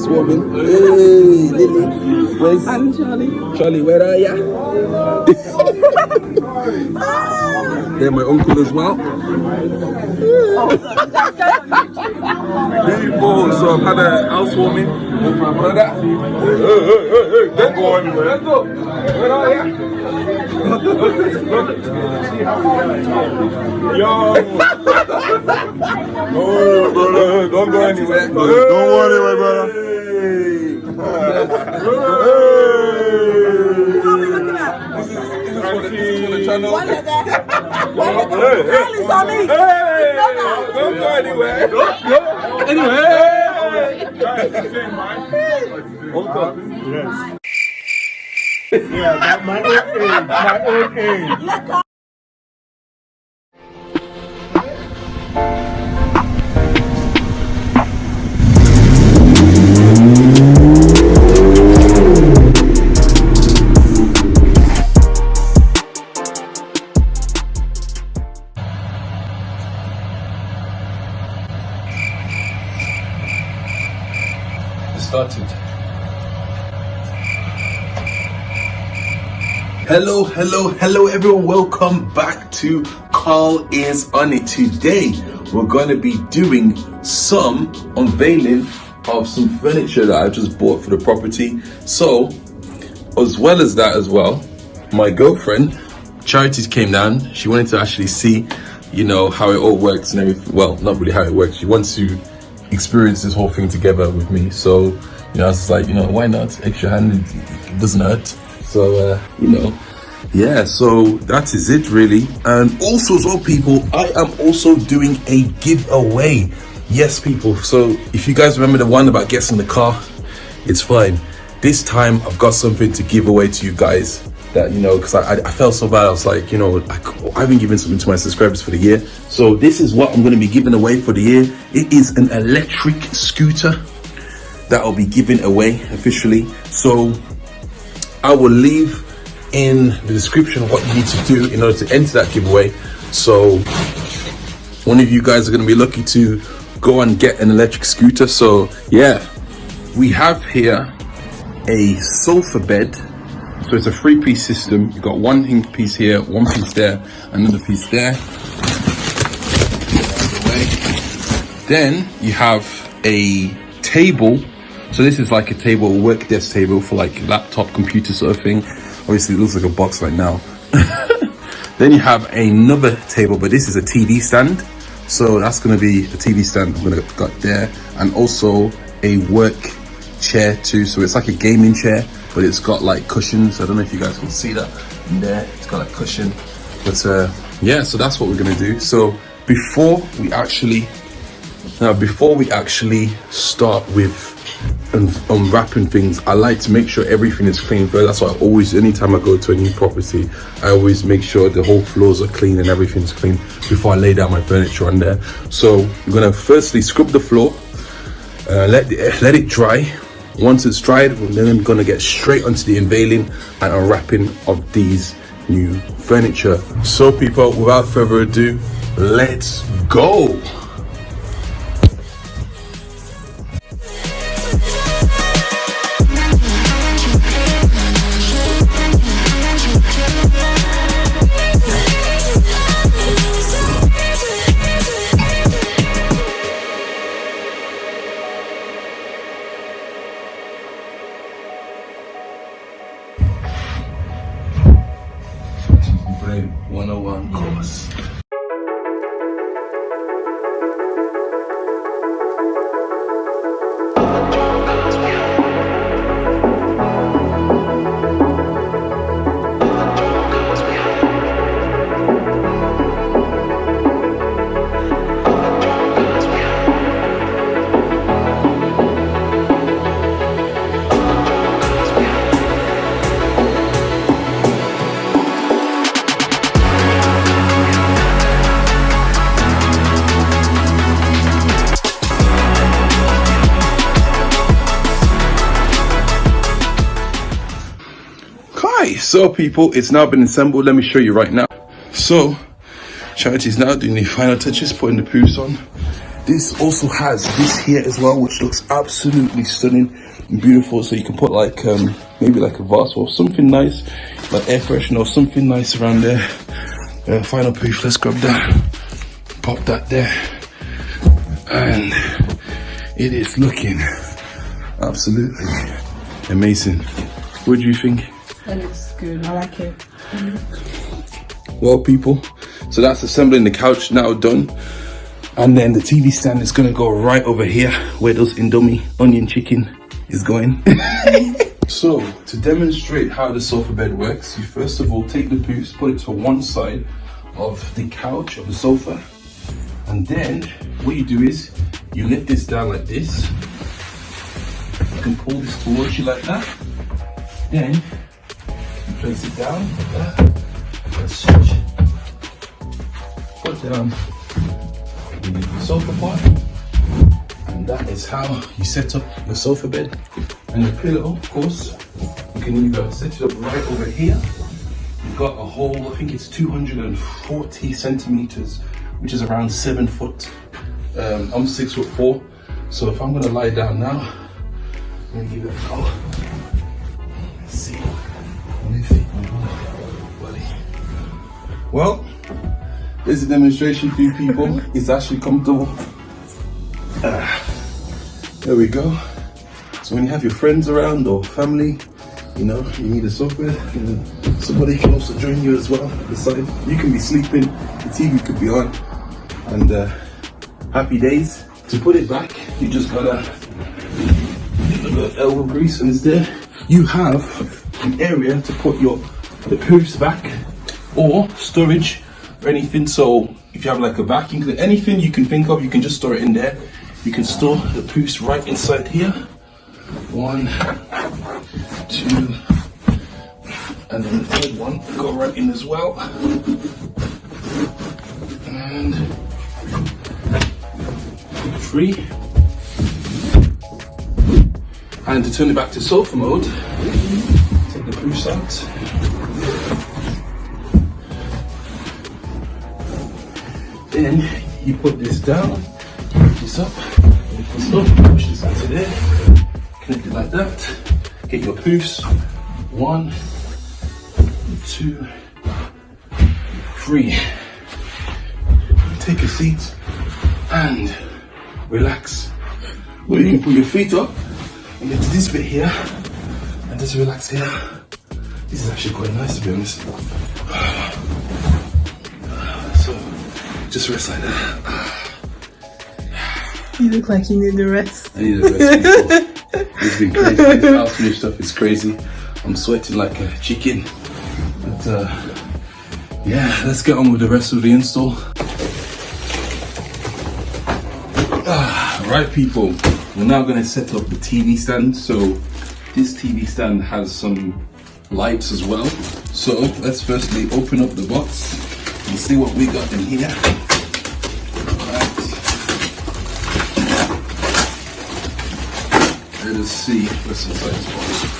housewarming. Hey, Lily. Where's Charlie? Charlie, where are ya? They're my uncle as well. People, so I've had a housewarming with my brother. Hey, don't go anywhere. Let's go. Where are ya? Yo. Oh, brother, don't go anywhere. Don't go anywhere, brother. This is for the channel. Don't go anywhere. Anyway. Yes. Yeah, my old age. Started. Hello everyone, welcome back to Carl is on it. Today we're going to be doing some unveiling of some furniture that I just bought for the property. So as well as that as well, my girlfriend Charities came down. She wanted to actually see, you know, how it all works and everything. Well, not really how it works, she wants to experience this whole thing together with me. So, you know, I was like, you know, why not? Extra hand, it doesn't hurt. So, you know, yeah, so that is it really. And also as well, people, I am also doing a giveaway. Yes, people. So if you guys remember the one about guessing the car, it's fine. This time I've got something to give away to you guys that, you know, because I felt so bad. I was like, you know, I haven't given something to my subscribers for the year. So this is what I'm going to be giving away for the year. It is an electric scooter that I'll be giving away officially. So I will leave in the description what you need to do in order to enter that giveaway. So one of you guys are going to be lucky to go and get an electric scooter. So yeah, we have here a sofa bed. So it's a 3-piece system. You've got one piece here, one piece there, another piece there. Then you have a table. So this is like a table, work desk table for like laptop, computer sort of thing. Obviously it looks like a box right now. Then you have another table, but this is a TV stand. So that's gonna be a TV stand I'm gonna got there. And also a work chair too. So it's like a gaming chair, but it's got like cushions. I don't know if you guys can see that in there. It's got a cushion. But yeah, so that's what we're gonna do. So before we actually start with unwrapping things, I like to make sure everything is clean first. That's why I always, anytime I go to a new property, I always make sure the whole floors are clean and everything's clean before I lay down my furniture on there. So I'm gonna firstly scrub the floor, let it dry. Once it's dried, then I'm gonna get straight onto the unveiling and unwrapping of these new furniture. So people, without further ado, let's go. Brain 101 course. So people, it's now been assembled. Let me show you right now. So Charity's now doing the final touches, putting the poofs on. This also has this here as well, which looks absolutely stunning and beautiful. So you can put like maybe like a vase or something nice, like air freshener or something nice around there. Final poof, let's grab that, pop that there, and it is looking absolutely amazing. What do you think? That looks good, I like it. Well, people, so that's assembling the couch now done. And then the TV stand is gonna go right over here where those Indomie onion chicken is going. So, to demonstrate how the sofa bed works, you first of all take the poofs, put it to one side of the couch, of the sofa. And then, what you do is, you lift this down like this. You can pull this towards you like that. Then, you place it down like that. Let's switch. Put it down in the sofa part. And that is how you set up the sofa bed. And the pillow, of course, you can either set it up right over here. You've got a whole, I think it's 240 centimeters, which is around 7 foot. I'm 6'4", so if I'm gonna lie down now, I'm gonna give it a go. Let's see. Well, there's a demonstration for you people. It's actually comfortable. There we go. So when you have your friends around or family, you know, you need a sofa, and somebody can also join you as well at the side. You can be sleeping, the TV could be on, and happy days. To put it back, you just gotta get a little elbow grease and it's there. You have an area to put the poofs back or storage or anything. So if you have like a vacuum cleaner, anything you can think of, you can just store it in there. You can store the poofs right inside here. 1, 2, and then the third one go right in as well. And 3. And to turn it back to sofa mode, take the poofs out. Then you put this down, lift this up, push this into there, connect it like that, get your poofs, 1, 2, 3. Take a seat and relax. Well, you can put your feet up and get to this bit here and just relax here. This is actually quite nice, to be honest. So just rest like that. You look like you need the rest. I need a rest before. It's been crazy. This house new stuff is crazy. I'm sweating like a chicken. But yeah, let's get on with the rest of the install. Right people, we're now going to set up the TV stand. So this TV stand has some lights as well. So let's firstly open up the box and see what we got in here. Right. Let us see what's inside this box.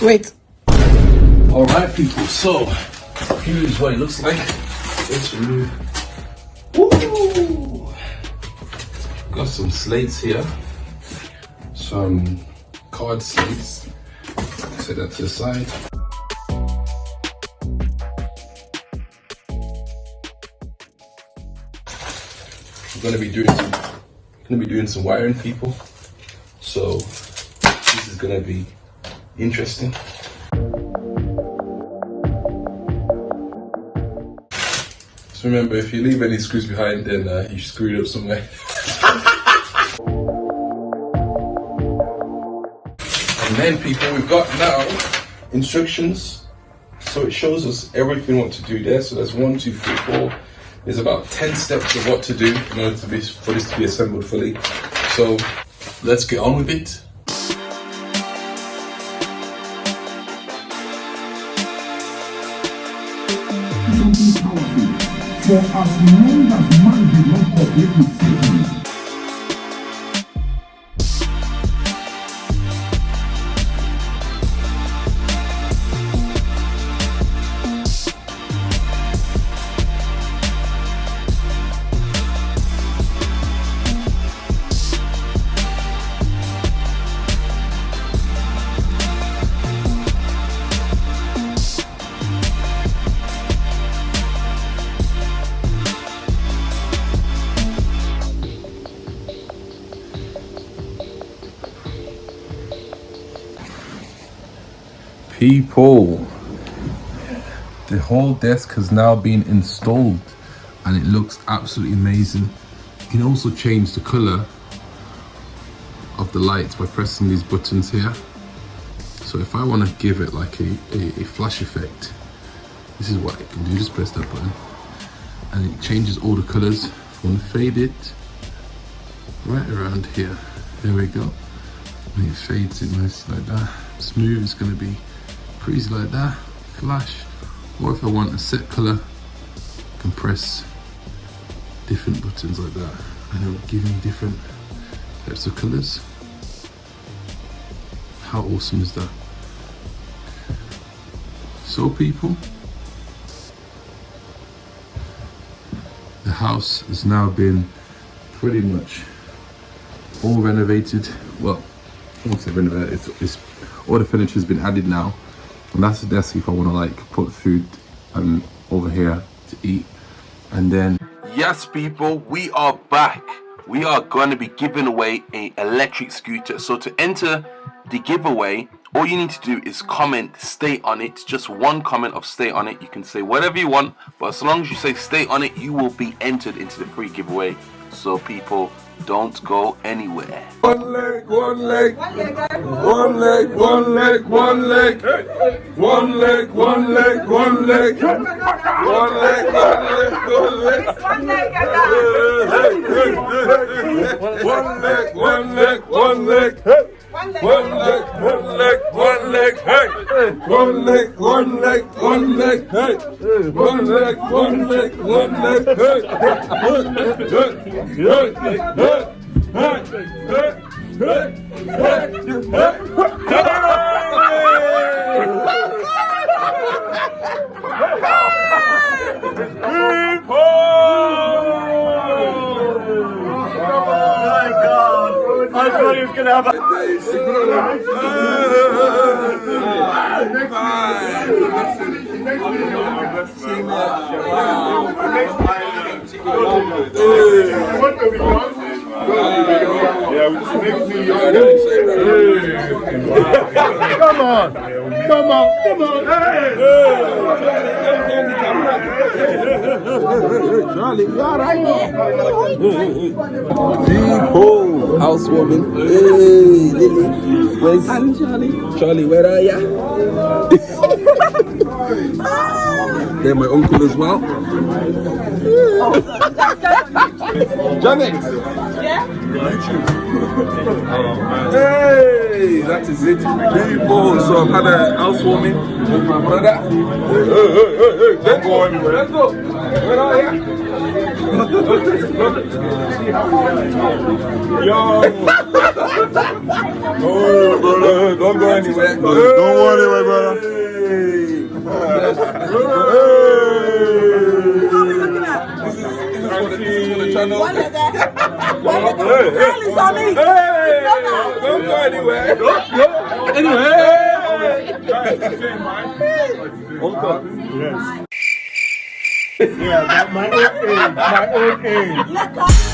Wait. Alright people, so here's what it looks like. Let's remove. Woo! Got some slates here. Some card slates. Set that to the side. We're gonna be doing some wiring people. So this is gonna be interesting. So remember, if you leave any screws behind, then you screwed up somewhere. And then people, we've got now instructions. So it shows us everything what to do there. So there's 1, 2, 3, 4. There's about 10 steps of what to do in order for this to be assembled fully. So let's get on with it. For as long as man did not cooperate with Satan, People, the whole desk has now been installed and it looks absolutely amazing. You can also change the color of the lights by pressing these buttons here. So if I want to give it like a flash effect, this is what I can do. Just press that button and it changes all the colors. If I want to fade it right around here, there we go, and it fades it nicely like that. Smooth is going to be pretty like that, flash. Or if I want a set color, I can press different buttons like that and it will give me different types of colors. How awesome is that? So people, the house has now been pretty much all renovated. Well, I won't say renovated, it's all the furniture has been added now. And that's the desk if I want to like put food over here to eat. And then, yes people, we are back. We are going to be giving away an electric scooter. So to enter the giveaway, all you need to do is comment "stay on it." Just one comment of "stay on it." You can say whatever you want, but as long as you say "stay on it," you will be entered into the free giveaway. So people, don't go anywhere. One leg, one leg, one leg, one leg, one leg, one leg, one leg, one leg, one leg, one leg, one leg, one leg, one leg, one leg, one leg, one leg, one leg, one leg, hey, one leg, one leg, one leg, hey, one leg, one leg, one leg, hey, I thought he was gonna have a Come on, come on, come on. Charlie, you all right? People, housewarming. Hey, Lily. Where's Charlie? Charlie, where are ya? They're my uncle as well. Janet. Yeah? Hey, that is it. People, so I've had a housewarming with my brother. Hey, don't go anywhere. Let's go. Where are ya? Yo. Oh, brother, don't go anywhere. Don't go anywhere, brother. This is for the channel. One leg there. One leg there. Girl is on me. Don't go anywhere. Don't go anywhere. Uncle. Yes. Yeah, my old age. My old age.